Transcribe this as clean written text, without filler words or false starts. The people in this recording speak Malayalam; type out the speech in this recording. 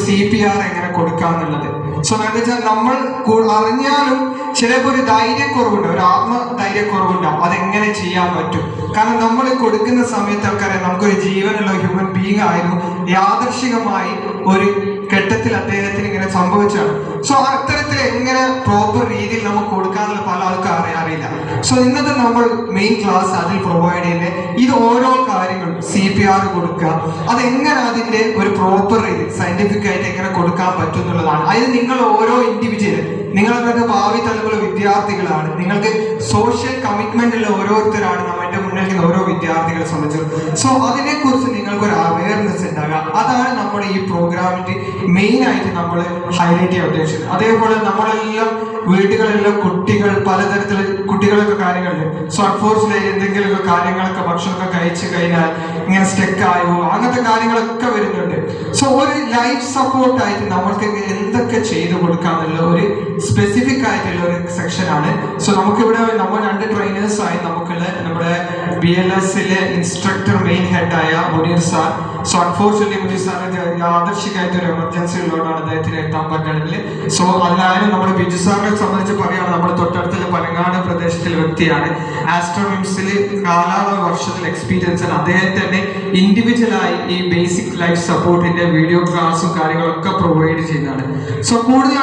CPR എങ്ങനെ കൊടുക്കാന്നുള്ളത്. സോ എന്താ വെച്ചാൽ നമ്മൾ അറിഞ്ഞാലും ചിലപ്പോൾ ഒരു ധൈര്യക്കുറവുണ്ട്, ഒരു ആത്മധൈര്യക്കുറവുണ്ടാവും അതെങ്ങനെ ചെയ്യാൻ പറ്റും. കാരണം നമ്മൾ കൊടുക്കുന്ന സമയത്ത് ആൾക്കാരെ നമുക്കൊരു ജീവനുള്ള ഹ്യൂമൻ ബീങ് ആയിരുന്നു, യാദർശികമായി ഒരു ഘട്ടത്തിൽ അദ്ദേഹത്തിന് ഇങ്ങനെ സംഭവിച്ചാണ്. സോ അത്തരത്തിൽ എങ്ങനെ പ്രോപ്പർ രീതിയിൽ നമുക്ക് കൊടുക്കാന്നുള്ള പല ആൾക്കാർ അറിയില്ല. സോ ഇന്നത്തെ നമ്മൾ മെയിൻ ക്ലാസ് അതിൽ പ്രൊവൈഡ് ചെയ്യുന്നത് ഇത് ഓരോ കാര്യങ്ങളും CPR കൊടുക്കുക, അതെങ്ങനെ അതിന്റെ ഒരു പ്രോപ്പർ രീതി സയന്റിഫിക് ആയിട്ട് എങ്ങനെ കൊടുക്കാൻ പറ്റും എന്നുള്ളതാണ്. അതിന് നിങ്ങൾ ഓരോ ഇൻഡിവിജ്വൽ, നിങ്ങളൊക്കെ ഭാവി തലമുറ വിദ്യാർത്ഥികളാണ്, നിങ്ങൾക്ക് സോഷ്യൽ കമ്മിറ്റ്മെന്റ് ഉള്ള ഓരോരുത്തരാണ് നമ്മുടെ മുന്നിൽ ഓരോ വിദ്യാർത്ഥികളെ സംബന്ധിച്ചു. സോ അതിനെക്കുറിച്ച് നിങ്ങൾക്കൊരു അവയർനെസ് ഉണ്ടാകുക, അതാണ് നമ്മുടെ ഈ പ്രോഗ്രാമിന്റെ മെയിൻ ആയിട്ട് നമ്മൾ ഹൈലൈറ്റ് ചെയ്യാൻ ഉദ്ദേശിച്ചത്. അതേപോലെ നമ്മളെല്ലാം വീടുകളിലെല്ലാം കുട്ടികൾ പലതരത്തിലുള്ള കുട്ടികളൊക്കെ കാര്യങ്ങളുണ്ട്. സോ അൺഫോർച്യുനേറ്റ്ലി എന്തെങ്കിലുമൊക്കെ കാര്യങ്ങളൊക്കെ ഭക്ഷണമൊക്കെ കഴിച്ചു കഴിഞ്ഞാൽ ഇങ്ങനെ സ്റ്റെക്ക് ആയോ അങ്ങനത്തെ കാര്യങ്ങളൊക്കെ വരുന്നുണ്ട്. സോ ഒരു ലൈഫ് സപ്പോർട്ടായിട്ട് നമ്മൾക്ക് എന്തൊക്കെ ചെയ്തു കൊടുക്കാന്നുള്ള ഒരു സ്പെസിഫിക് ആയിട്ടുള്ള ഒരു സെക്ഷനാണ്. സോ നമുക്കിവിടെ നമ്മൾ 2 ട്രെയിനേഴ്സായി നമുക്കുള്ള നമ്മുടെ BLSലെ ഇൻസ്ട്രക്ടർ മെയിൻ ഹെഡായ Munir sir. So unfortunately Munir സാറിന് യാദർശികമായിട്ട് ഒരു എമർജൻസി ഉള്ളതുകൊണ്ടാണ് അദ്ദേഹത്തിന് എത്താൻ പറ്റുന്നത്. സോ അതിനായാലും നമ്മുടെ ബിജു സാറിനെ സംബന്ധിച്ച് പറയുകയാണ്, നമ്മുടെ തൊട്ടടുത്തുള്ള പനങ്ങാട് പ്രദേശത്തിലെ വ്യക്തിയാണ്. ആസ്ട്രോമിംസിൽ 4 വർഷത്തിൽ എക്സ്പീരിയൻസ് ആണ്. അദ്ദേഹം തന്നെ ഇൻഡിവിജ്വലായി ഈ ബേസിക് ലൈഫ് സപ്പോർട്ടിന്റെ വീഡിയോ ക്ലാസും കാര്യങ്ങളൊക്കെ പ്രൊവൈഡ് ചെയ്യുന്നതാണ്. സോ കൂടുതൽ